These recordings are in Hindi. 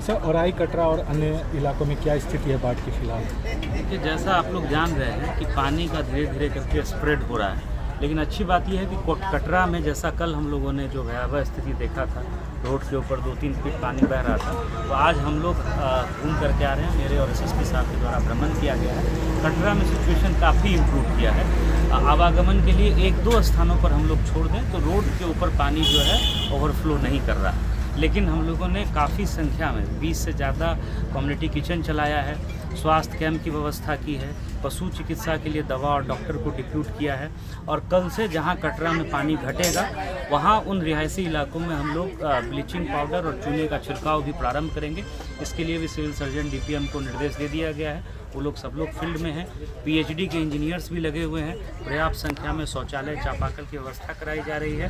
सर औराई, कटरा और अन्य इलाकों में क्या स्थिति है बाढ़ की फिलहाल? देखिए, जैसा आप लोग जान रहे हैं कि पानी का धीरे धीरे करके स्प्रेड हो रहा है, लेकिन अच्छी बात यह है कि कटरा में जैसा कल हम लोगों ने जो भयावह स्थिति देखा था, रोड के ऊपर 2-3 फीट पानी बह रहा था, तो आज हम लोग घूम करके आ रहे हैं। मेरे और एसएसपी साहब के द्वारा भ्रमण किया गया है। कटरा में सिचुएशन काफ़ी इम्प्रूव किया है। आवागमन के लिए 1-2 स्थानों पर हम लोग छोड़ दें तो रोड के ऊपर पानी जो है ओवरफ्लो नहीं कर रहा, लेकिन हम लोगों ने काफ़ी संख्या में 20 से ज़्यादा कम्युनिटी किचन चलाया है, स्वास्थ्य कैंप की व्यवस्था की है, पशु चिकित्सा के लिए दवा और डॉक्टर को डिप्यूट किया है। और कल से जहां कटरा में पानी घटेगा वहां उन रिहायशी इलाकों में हम लोग ब्लीचिंग पाउडर और चूने का छिड़काव भी प्रारंभ करेंगे। इसके लिए भी सिविल सर्जन डीपीएम को निर्देश दे दिया गया है। वो लोग सब लोग फील्ड में हैं, पीएचडी के इंजीनियर्स भी लगे हुए हैं। पर्याप्त संख्या में शौचालय, चापाकल की व्यवस्था कराई जा रही है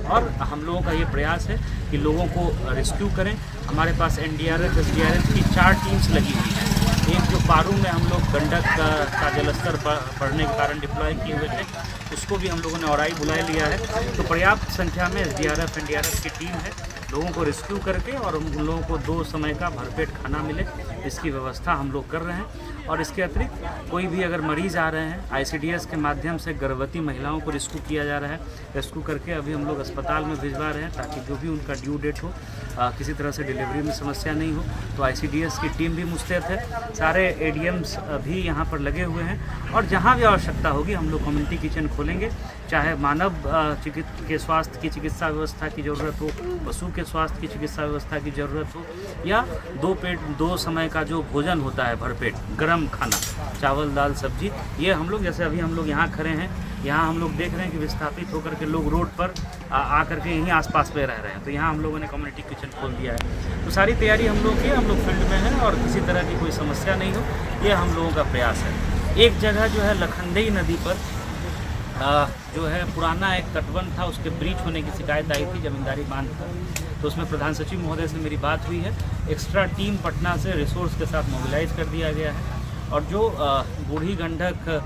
और हम लोगों का ये प्रयास है कि लोगों को रेस्क्यू करें। हमारे पास एनडीआरएफ, एसडीआरएफ की 4 टीम्स लगी हुई हैं। एक जो पारू में हम लोग गंडक का जलस्तर बढ़ने के कारण डिप्लॉय किए हुए थे, उसको भी हम लोगों ने औराई बुला लिया है। तो पर्याप्त संख्या में एसडीआरएफ, एनडीआरएफ की टीम है। लोगों को रेस्क्यू करके और उन लोगों को 2 समय का भरपेट खाना मिले, इसकी व्यवस्था हम लोग कर रहे हैं। और इसके अतिरिक्त कोई भी अगर मरीज़ आ रहे हैं, आईसीडीएस के माध्यम से गर्भवती महिलाओं को रेस्क्यू किया जा रहा है। रेस्क्यू करके अभी हम लोग अस्पताल में भिजवा रहे हैं ताकि जो भी उनका ड्यू डेट हो, किसी तरह से डिलीवरी में समस्या नहीं हो। तो आईसीडीएस की टीम भी मुस्तैद है, सारे एडीएम्स भी यहाँ पर लगे हुए हैं। और जहाँ भी आवश्यकता होगी हम लोग कम्युनिटी किचन खोलेंगे, चाहे मानव के स्वास्थ्य की चिकित्सा व्यवस्था की ज़रूरत हो, पशु के स्वास्थ्य की चिकित्सा व्यवस्था की ज़रूरत हो, या 2 समय का जो भोजन होता है भरपेट गर्म खाना, चावल दाल सब्जी, ये हम लोग, जैसे अभी हम लोग यहाँ खड़े हैं, यहाँ हम लोग देख रहे हैं कि विस्थापित होकर के लोग रोड पर आकर के यहीं आसपास में रह रहे हैं। तो यहाँ हम लोगों ने कम्युनिटी किचन खोल दिया है। तो सारी तैयारी हम लोग की, हम लोग फील्ड में हैं और किसी तरह की कोई समस्या नहीं हो, ये हम लोगों का प्रयास है। एक जगह जो है लखनदेई नदी पर जो है पुराना एक तटबंध था, उसके ब्रीच होने की शिकायत आई थी जमींदारी बांध पर। तो उसमें प्रधान सचिव महोदय से मेरी बात हुई है। एक्स्ट्रा टीम पटना से रिसोर्स के साथ मोबिलाइज कर दिया गया है। और जो बूढ़ी गंडक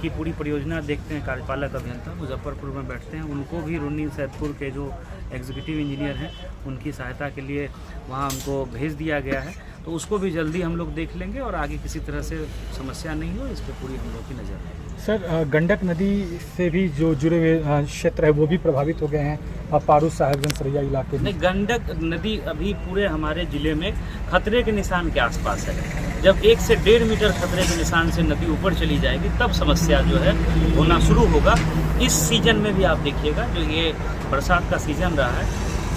की पूरी परियोजना देखते हैं, कार्यपालक अभियंता मुजफ्फरपुर में बैठते हैं, उनको भी रुन्नी सैदपुर के जो एग्जीक्यूटिव इंजीनियर हैं उनकी सहायता के लिए वहाँ उनको भेज दिया गया है। तो उसको भी जल्दी हम लोग देख लेंगे और आगे किसी तरह से समस्या नहीं हो, इस पर पूरी हम लोग की नज़र है। सर गंडक नदी से भी जो जुड़े हुए क्षेत्र है वो भी प्रभावित हो गए हैं पारू, साहेबगंज, सरैया इलाके में? नहीं, गंडक नदी अभी पूरे हमारे ज़िले में खतरे के निशान के आसपास है। जब 1 से 1.5 मीटर खतरे के निशान से नदी ऊपर चली जाएगी तब समस्या जो है होना शुरू होगा। इस सीजन में भी आप देखिएगा, जो ये बरसात का सीजन रहा है,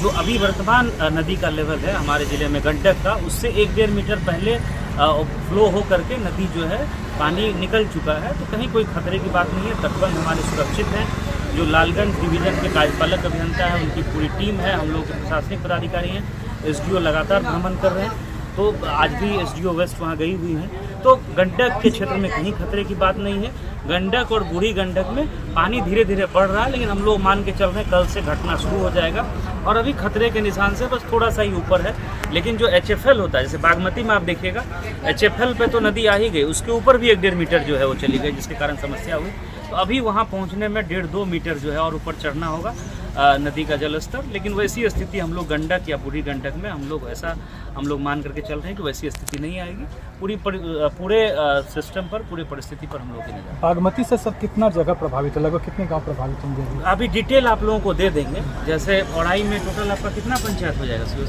जो अभी वर्तमान नदी का लेवल है हमारे ज़िले में गंडक का, उससे 1-1.5 मीटर पहले फ्लो हो करके नदी जो है पानी निकल चुका है। तो कहीं कोई खतरे की बात नहीं है, तटबंध हमारे सुरक्षित हैं। जो लालगंज डिवीज़न के कार्यपालक अभियंता है उनकी पूरी टीम है, हम लोग के प्रशासनिक पदाधिकारी हैं, एसडीओ लगातार भ्रमण कर रहे हैं। तो आज भी एसडीओ वेस्ट वहाँ गई हुई हैं। तो गंडक के क्षेत्र में कहीं खतरे की बात नहीं है। गंडक और बूढ़ी गंडक में पानी धीरे धीरे बढ़ रहा है, लेकिन हम लोग मान के चल रहे हैं कल से घटना शुरू हो जाएगा और अभी खतरे के निशान से बस थोड़ा सा ही ऊपर है। लेकिन जो एचएफएल होता है, जैसे बागमती में आप देखिएगा एचएफएल पे तो नदी आ ही गई, उसके ऊपर भी 1-1.5 मीटर जो है वो चली गई, जिसके कारण समस्या हुई। तो अभी वहाँ पहुँचने में 1.5-2 मीटर जो है और ऊपर चढ़ना होगा नदी का जलस्तर। लेकिन वैसी स्थिति हम लोग गंडक या बूढ़ी गंडक में हम लोग मान करके चल रहे हैं कि वैसी स्थिति नहीं आएगी। पूरे सिस्टम पर, पूरी परिस्थिति पर हम लोग की नजर। बागमती से सब कितना जगह प्रभावित है, लगभग कितने गांव प्रभावित होंगे? अभी डिटेल आप लोगों को दे देंगे। जैसे औराई में टोटल आपका कितना पंचायत हो जाएगा सर?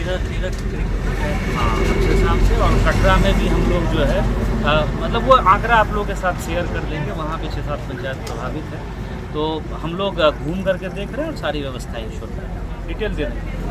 हाँ, अच्छे हिसाब से। और कटरा में भी हम लोग जो है मतलब वो आंकड़ा आप लोगों के साथ शेयर कर देंगे। वहाँ भी 6-7 पंचायत प्रभावित है। तो हम लोग घूम करके देख रहे हैं और सारी व्यवस्थाएं इंश्योर कर रहे हैं। डिटेल दे देंगे।